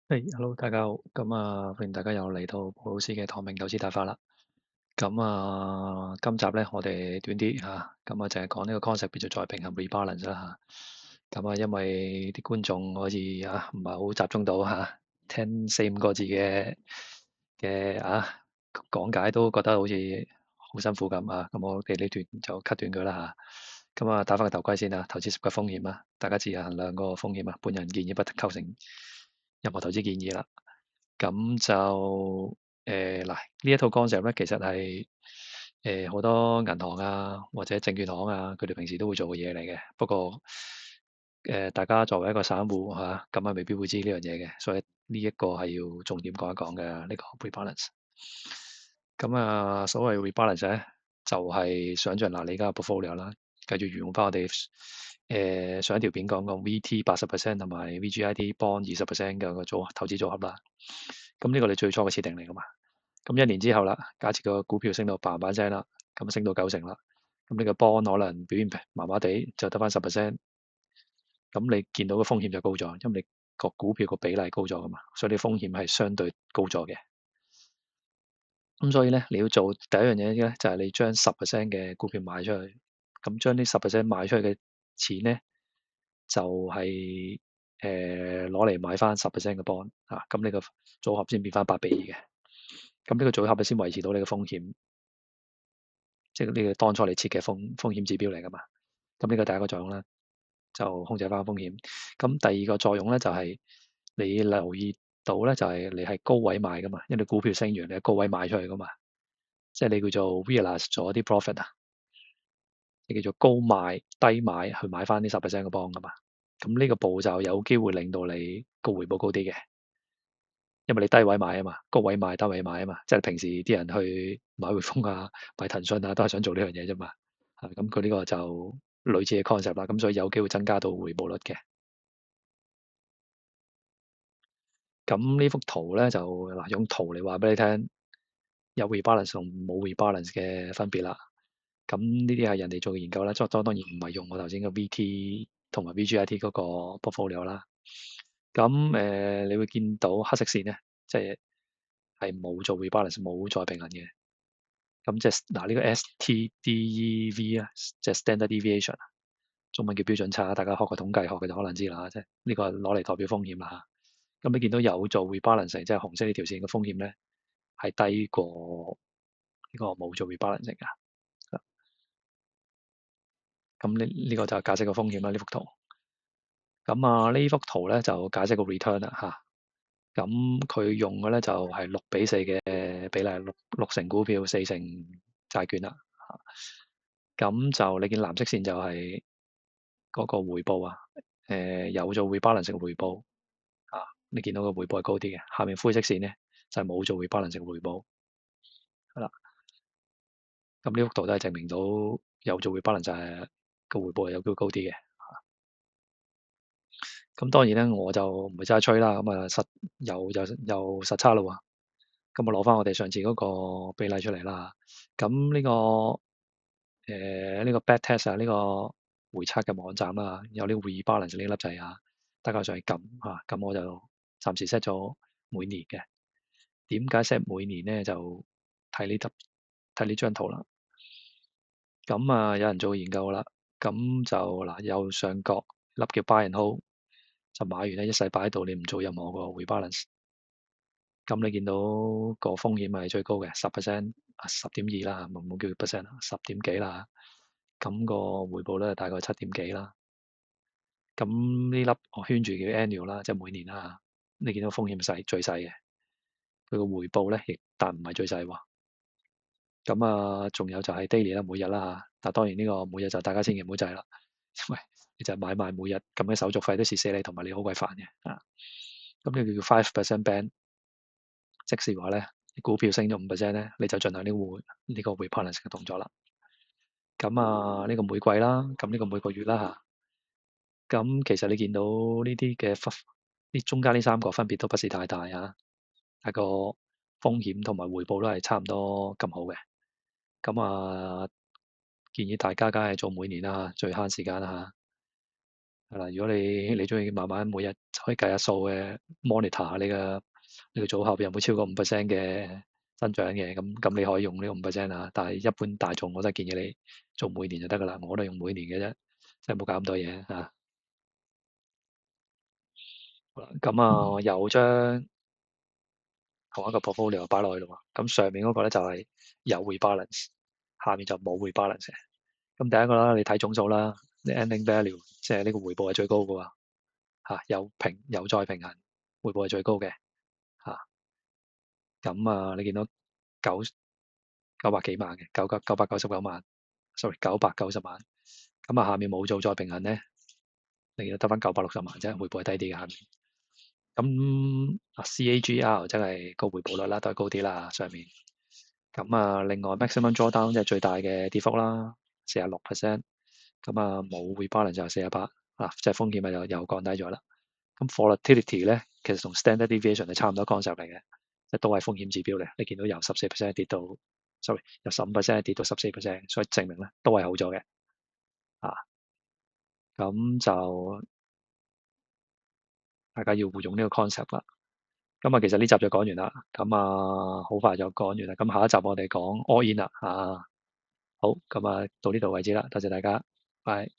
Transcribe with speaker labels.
Speaker 1: Hello，大家好。歡迎大家又嚟到蒲老師嘅唐明投資大法啦。今集咧我哋短啲嚇，淨係講呢個 concept 叫做再平衡 rebalance 啦嚇。因為啲觀眾好似唔係好集中到聽四五個字嘅講解都覺得好似好辛苦咁啊。咁我哋呢段就 cut 斷佢啦嚇。戴翻個頭盔先啦，投資涉及風險啊，大家自行衡量個風險啊。本人建議不得構成任何投資建議啦。咁就嗱呢一套 concept 咧，其實係好多銀行啊或者證券行啊，佢哋平時都會做嘅嘢嚟嘅。不過大家作為一個散戶咁未必會知呢樣嘢嘅，所以呢一個係要重點講一講嘅呢個 rebalance。所謂 rebalance 咧，就係想像嗱你而家 portfolio 啦，繼續沿用翻我哋上一條片講個 VT 80% 同埋 VGIT bond 20% 嘅個投資組合啦。咁呢個你最初嘅設定嚟噶嘛？咁一年之後啦，假設個股票升到嘭嘭聲啦，咁升到90%啦，咁呢個 bond 可能表現麻麻地，就得翻10%。咁你見到個風險就高咗，因為你個股票個比例高咗噶嘛，所以你風險係相對高咗嘅。咁所以咧，你要做第一樣嘢咧，就係你將10% 嘅股票賣出去，咁將呢10% 賣出去嘅錢咧，就係攞嚟買翻10% 嘅 bond 啊，咁呢個組合先變翻8比2嘅。咁呢個組合咧先維持到你嘅風險，即係呢個當初你設嘅風險指標嚟噶嘛。咁呢個第一個作用啦，就控制翻風險。咁第二個作用咧就係你留意到咧，就係你係高位買噶嘛，因為你股票升完你係高位賣出去噶嘛。即係你叫做 realize 咗啲 profit 啊，你叫做高賣低買去買翻呢10% 嘅 bond 噶嘛。咁呢個步驟有機會令到你個回報高啲嘅，因為你低位買啊嘛，高位買低位買啊嘛。即係平時啲人去買匯豐啊、買騰訊啊，都係想做呢樣嘢啫嘛。咁佢呢個就類似嘅 concept 啦。咁所以有機會增加到回報率嘅。咁呢幅圖咧就嗱用圖嚟話俾你聽，有 rebalance 同冇 rebalance 嘅分別啦。咁呢啲係人哋做嘅研究啦，當然唔係用我頭先嘅 VT 同埋 VGIT 嗰個 portfolio 啦。你會見到黑色線咧，即係冇做 rebalance 冇再平衡嘅。咁即係嗱呢個 STDEV 啊，即係 standard deviation，中文叫標準差，大家學過統計學嘅就可能知啦。即係呢個係攞嚟代表風險啦。咁你見到有做 rebalance，即係紅色呢條線嘅風險咧，係低過呢個冇做 rebalance 㗎。咁呢個就係解釋個風險啦，呢幅圖。呢幅圖咧就解釋個 return 啦嚇。佢用嘅咧就係6:4嘅比例，六成股票4成債券啦。就你見藍色線就係嗰個回報啊。有做 rebalance 嘅回報你見到個回報係高啲嘅。下面灰色線咧就係冇做 rebalance 嘅回報係啦。咁呢幅圖都係證明到有做 rebalance 就係個回報係有機會高啲嘅。咁當然咧，我就唔會齋吹啦。又實測啦喎。咁我攞翻我哋上次嗰個比例出嚟啦。咁呢個 backtest 呢個回測嘅網站啦，有呢個 rebalance 呢粒掣大家上去撳咁我就暫時 set 咗每年嘅。點解 set 每年咧？就睇呢張圖啦。有人做研究啦。咁就嗱，右上角粒叫 buy and hold，就買完咧一世擺喺度，你唔做任何個 rebalance。咁你見到個風險係最高嘅10%，10.2啦，唔好叫 percent 啦，10點幾啦。咁個回報咧大概7點幾啦。咁呢粒我圈住叫 annual 啦，即係每年啦。你見到風險最細嘅，佢個回報咧亦但唔係最細喎。仲有就係 daily 啦，每日啦。但當然呢個每日就大家千祈唔好制啦，因為你就買賣每日咁嘅手續費都蝕死你，同埋你好鬼煩嘅咁呢個叫 5% band。即是話咧，股票升咗5%咧，你就進行呢個 rebalance 嘅動作啦。呢個每季啦，呢個每個月啦其實你見到呢啲嘅呢中間呢3個分別都不是太大但個風險同埋回報都係差唔多咁好嘅。建議大家梗係做每年啦，最慳時間啦係啦，如果你中意慢慢每日可以計下數嘅 monitor 下你個組合有冇超過5%嘅增長嘅，咁你可以用呢個5%啊。但係一般大眾我都係建議你做每年就得㗎啦，我都用每年嘅啫，即係冇搞咁多嘢啊。好啦，咁啊有張同一個 portfolio 擺落去咯喎，咁上面嗰個咧就係有 rebalance，下面就冇 rebalance 嘅。咁第一個啦，你睇總數啦，你 ending value 即係呢個回報係最高嘅喎，有再平衡，回報係最高嘅嚇。咁你見到九九百幾萬嘅999萬，sorry 990萬。咁下面冇做再平衡咧，你見到得翻960萬啫，回報係低啲嘅下面。咁CAGR 真係個回報率啦，都係高啲啦上面。咁另外 maximum drawdown 即係最大嘅跌幅啦，46%。咁冇 rebalance 就係48啊，即係風險咪又降低咗啦。咁 volatility 咧，其實同 standard deviation 係差唔多 concept 嚟嘅，即係都係風險指標嚟。你見到由14%跌到，sorry 由15%跌到14%，所以證明咧都係好咗嘅啊。咁就大家要互用呢個 concept 啦。咁其實呢集就講完啦。咁好快就講完啦。咁下一集我哋講 all in 啦。好，咁到呢度為止啦。多謝大家，拜。